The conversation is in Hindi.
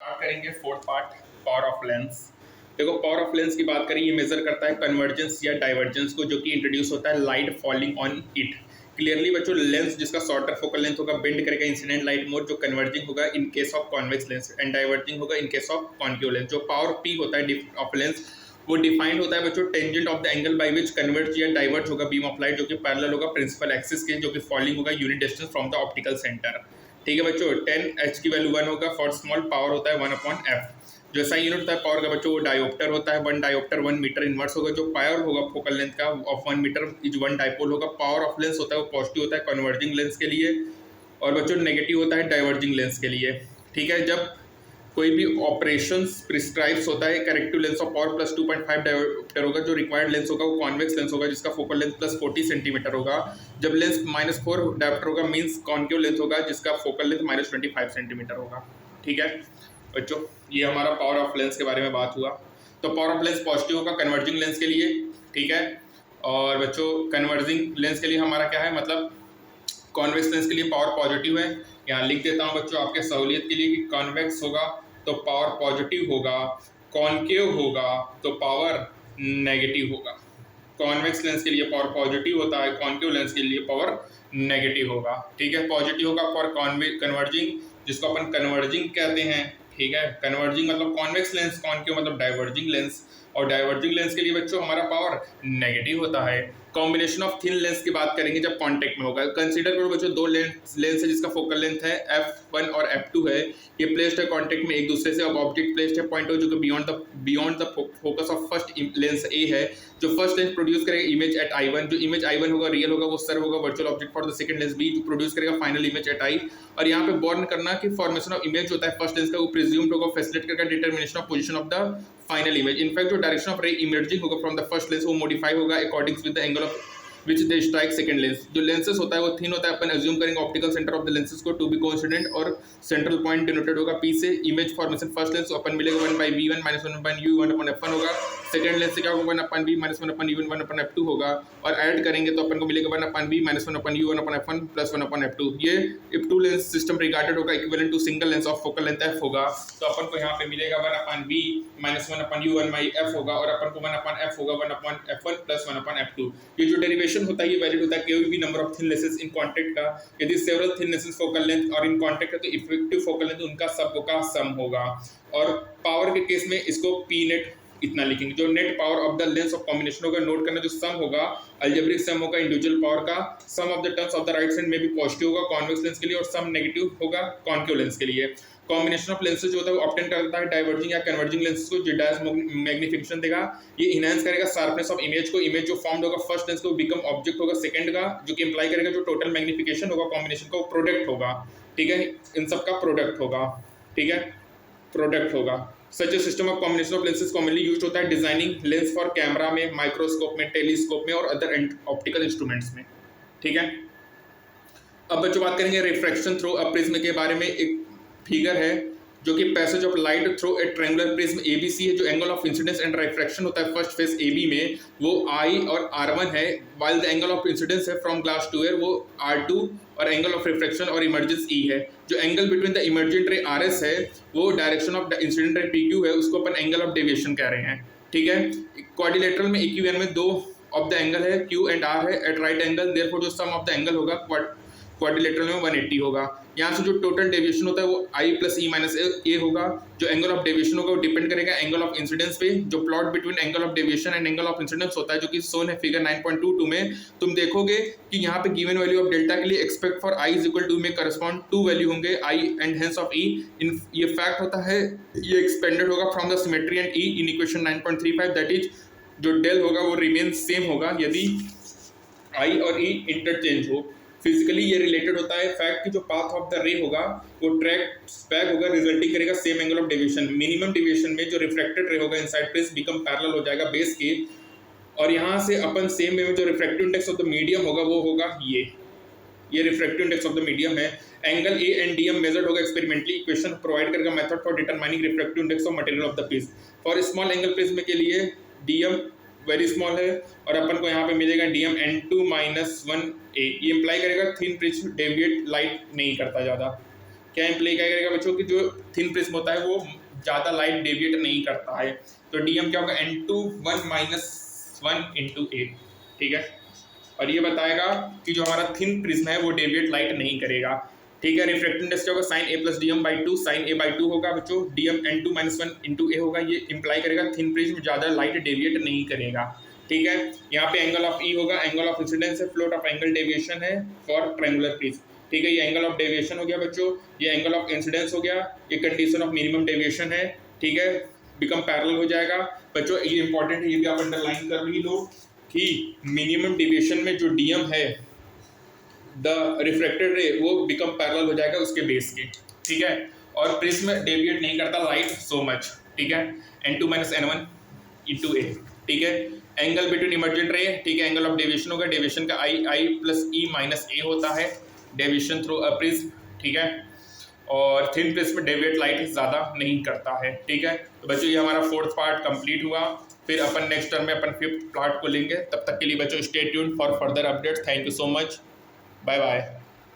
स्टार्ट करेंगे fourth part, power of lens. देखो, पावर ऑफ लेंस की बात करें, ये मेजर करता है कन्वर्जेंस या डाइवर्जेंस को, जो कि इंट्रोड्यूस होता है light falling on it. Clearly बच्चों, लेंस जिसका शॉर्टर फोकल लेंथ होगा बेंड करेगा इंसिडेंट लाइट मोर, जो कन्वर्जिंग होगा in case of convex lens, and diverging होगा in case of concave lens. जो पावर पी होता है ऑफ लेंस, वो डिफाइंड होता है बच्चों tangent of the angle by which converge या डाइवर्ज होगा बीम ऑफ लाइट, जो कि पैरेलल होगा प्रिंसिपल एक्सिस के, जो कि फॉलिंग होगा unit distance from the optical centre. ठीक है बच्चों, 10H की वैल्यू 1 होगा फॉर स्मॉल, पावर होता है 1/f। जो ऐसा यूनिट होता है पावर का बच्चों, वो डायोप्टर होता है। 1 डायोप्टर 1 मीटर इनवर्स होगा। जो पावर होगा फोकल लेंथ का ऑफ 1 मीटर इज 1 डायपोल होगा। पावर ऑफ लेंस होता है वो पॉजिटिव होता है कन्वर्जिंग लेंस के लिए, और बच्चों नेगेटिव होता है डाइवर्जिंग लेंस के लिए। ठीक है, जब कोई भी ऑपरेशंस प्रिस्क्राइब्स होता है, corrective lens of power plus 2.5 dioptre होगा। जो रिक्वायर्ड लेंस होगा वो कॉन्वेक्स लेंस होगा, जिसका फोकल लेंथ प्लस 40 सेंटीमीटर होगा। जब लेंस -4 डायोप्टर होगा मीन्स कॉन्केव लेंस होगा, जिसका फोकल लेंथ -25 सेंटीमीटर होगा। ठीक है बच्चों, ये हमारा पावर ऑफ लेंस के बारे में बात हुआ। तो पावर ऑफ लेंस पॉजिटिव होगा कन्वर्जिंग लेंस के लिए। ठीक है, और बच्चों कन्वर्जिंग लेंस के लिए हमारा क्या है, मतलब कॉन्वेक्स लेंस के लिए पावर पॉजिटिव है। यहाँ लिख देता हूँ बच्चों आपके सहूलियत के लिए कि कॉन्वेक्स होगा तो पावर पॉजिटिव होगा, कॉन्केव होगा तो पावर नेगेटिव होगा। कॉन्वेक्स लेंस के लिए पावर पॉजिटिव होता है, कॉन्केव लेंस के लिए पावर नेगेटिव होगा। ठीक है, पॉजिटिव होगा फॉर कन्वर्जिंग, जिसको अपन कन्वर्जिंग कहते हैं। ठीक है, कन्वर्जिंग मतलब कॉन्वेक्स लेंस, कॉन्केव मतलब डाइवर्जिंग लेंस, और डाइवर्जिंग लेंस के लिए बच्चों हमारा पावर नेगेटिव होता है। कॉम्बिनेशन ऑफ थिन लेंस की बात करेंगे जब कांटेक्ट में होगा। कंसीडर करो बच्चों, दो लेंस है जिसका फोकल लेंथ है f1 और f2 है। ये प्लेस्ड है कांटेक्ट में एक दूसरे से। अब ऑब्जेक्ट प्लेस्ड है पॉइंट हो, जो कि beyond the focus of first lens A है। जो फर्स्ट लेंस प्रोड्यूस करेगा इमेज एट I1, जो इमेज I1 होगा रियल होगा, वो सर होगा virtual object for the second lens B, जो प्रोड्यूस करेगा फाइनल इमेज एट I। और यहाँ पे बॉर्न करना कि फॉर्मेशन ऑफ इमेज होता है फर्स्ट लेंस का, वो प्रिज्यूम्ड होगा, फैसिलिटेट करेगा determination of position of the final image. In fact जो डायरेक्शन ऑफ रे इमर्जिंग होगा फ्रॉम द फर्स्ट लेंस, वो मॉडिफाई होगा according with the angle of which they strike second lens. जो लेंसेस होता है वो थिन होता है, अपन अज्यूम करेंगे optical centre of the lenses को टू बी कोइंसिडेंट, और सेंट्रल पॉइंट डिनोटेड होगा P से। इमेज फॉर्मेशन फर्स्ट लेंस अपन मिलेगा 1/V1 -1/U 1/F1 होगा। सेकंड लेंस से क्या होगा 1/B -1/U 1/F2 होगा, और ऐड करेंगे तो अपन को मिलेगा 1/B -1/U 1/F1 plus 1/F2। ये F2 लेंस सिस्टम रिगार्डेड होगा equivalent to single lens of focal length f होगा। तो अपन को यहाँ पे मिलेगा 1/B -1/U 1/F होगा, और अपन को 1/F होगा 1/F1 प्लस 1/F2। ये जो डेरिवेशन होता है ये वैलिड होता है कोई भी number of thin lenses in contact का। यदि several thin lenses focal length और इन कांटेक्ट है तो इफेक्टिव फोकल लेंथ उनका सब का सम होगा। और पावर के केस में इसको P नेट इतना लिखेंगे। जो net power of the lens of combination होगा नोट करना, जो सम होगा अलजेब्रिक सम होगा इंडिविजुअल पावर का। Sum of the terms of the right side में भी पॉजिटिव होगा कॉन्वेक्स लेंस के लिए, और सम नेगेटिव होगा कॉन्केव लेंस के लिए। कॉम्बिनेशन ऑफ लेंसेज जो होता है वो ऑब्टेन करता है डाइवर्जिंग या कन्वर्जिंग लेंसेज को, जो डायस मैग्निफिकेशन देगा। ये इनहांस करेगा शार्पनेस ऑफ इमेज को। इमेज जो फॉर्म्ड होगा फर्स्ट लेंस को बिकम ऑब्जेक्ट होगा सेकंड का, जो कि इंप्लाई करेगा जो टोटल मैग्निफिकेशन होगा कॉम्बिनेशन का वो प्रोडक्ट होगा। ठीक है, इन सब का प्रोडक्ट होगा। ठीक है, प्रोडक्ट होगा। Such a system of combination of lenses commonly used होता है डिजाइनिंग लेंस फॉर कैमरा में, माइक्रोस्कोप में, टेलीस्कोप में और अदर ऑप्टिकल इंस्ट्रूमेंट्स में। ठीक है, अब बच्चों बात करेंगे रिफ्रैक्शन थ्रू अ प्रिज्म के बारे में। एक फिगर है जो कि passage of light through a triangular prism ABC है। जो angle of incidence and refraction होता है फर्स्ट फेस AB में, वो I और R1 है, while the angle of incidence है फ्रॉम ग्लास टू एयर, वो R2, और एंगल ऑफ रिफ्रैक्शन और इमर्जेंस E है। जो एंगल बिटवीन द इमर्जेंट रे RS है, वो direction of the incident ray PQ है, उसको अपन एंगल ऑफ डेविएशन कह रहे हैं। ठीक है, क्वाड्रिलेटरल में EQN में दो ऑफ द एंगल है Q एंड R है एट राइट एंगल, देयरफॉर जो सम ऑफ द एंगल होगा क्वाड्रिलेटरल में 180 होगा। यहाँ से जो टोटल डेविएशन होता है वो I + E - A होगा। जो एंगल ऑफ डेविएशन होगा वो डिपेंड करेगा एंगल ऑफ इंसिडेंस पे। जो plot between angle of deviation and angle of incidence होता है, जो कि शोन है फिगर 9.22 में, तुम देखोगे कि यहाँ पे गिवन वैल्यू ऑफ डेल्टा के लिए एक्सपेक्ट फॉर I = 2 में करस्पॉन्ड 2 वैल्यू होंगे I and hence of E। ये फैक्ट होता है, ये एक्सपेंडेड होगा from the symmetry and E in equation 9.35, that is जो डेल होगा वो रिमेन सेम होगा यदि I और E इंटरचेंज हो। फिजिकली ये रिलेटेड होता है फैक्ट कि जो पाथ ऑफ द रे होगा वो ट्रैक बैक होगा, रिजल्टिंग करेगा same angle of deviation. Minimum deviation में जो रिफ्रैक्टेड रे होगा इनसाइड प्रिज्म बिकम पैरेलल हो जाएगा बेस के, और यहाँ से अपन सेम में जो refractive index of the medium होगा वो होगा ये refractive index of the medium है। Angle A and DM measured होगा एक्सपेरिमेंटली। इक्वेशन प्रोवाइड करेगा method for determining refractive index of material of the prism. For small angle prism के लिए DM वेरी स्मॉल है, और अपन को यहाँ पे मिलेगा DM N2 - 1A। ये इंप्लाई करेगा थिन प्रिज्म डेविएट लाइट नहीं करता ज़्यादा। क्या इम्प्लाई क्या करेगा बच्चों कि जो थिन प्रिज्म होता है वो ज़्यादा लाइट डेविएट नहीं करता है, तो डीएम क्या होगा n/1 - 1 × 8, ठीक है। और ये बताएगा कि जो हमारा थिन प्रिज्म है वो डेविएट लाइट नहीं करेगा, ठीक है। रिफ्रैक्टिव इंडेक्स क्या होगा sin a + dm/2, sin a/2 होगा बच्चों, dm n2 - 1 × a होगा, ये इंप्लाई करेगा थिन प्रिज्म ज़्यादा लाइट डेविएट नहीं करेगा, ठीक है। यहाँ पे एंगल ऑफ ई होगा, एंगल ऑफ इंसिडेंस है, फ्लोट ऑफ एंगल डेविएशन है फॉर ट्रायंगुलर प्रिज्म, ठीक है। ये एंगल ऑफ डेविएशन हो गया बच्चों, ये एंगल ऑफ इंसिडेंस हो गया, ये कंडीशन ऑफ मिनिमम डेविएशन है, ठीक है, बिकम पैरेलल हो जाएगा बच्चों। ये इंपॉर्टेंट है, ये भी आप अंडरलाइन कर ही लो कि मिनिमम डेविएशन में जो डीएम है द रिफ्रैक्टेड रे वो बिकम पैरेलल हो जाएगा उसके बेस के, ठीक है। और प्रिज्म डेविएट नहीं करता लाइट सो मच, ठीक है, n2 - n1 × a, ठीक है। एंगल बिटवीन इमर्जेंट रे, ठीक है, एंगल ऑफ डेविएशन होगा, डेविएशन का I + E - a होता है, डेविएशन थ्रू अ प्रिज्म, ठीक है। और थिन प्रिज्म डेविएट लाइट ज़्यादा नहीं करता है, ठीक है। तो बच्चों ये हमारा 4th पार्ट कंप्लीट हुआ, फिर अपन नेक्स्ट टर्म में अपन 5th पार्ट को लेंगे। तब तक के लिए बच्चों stay tuned for further updates. Thank you so much, bye bye.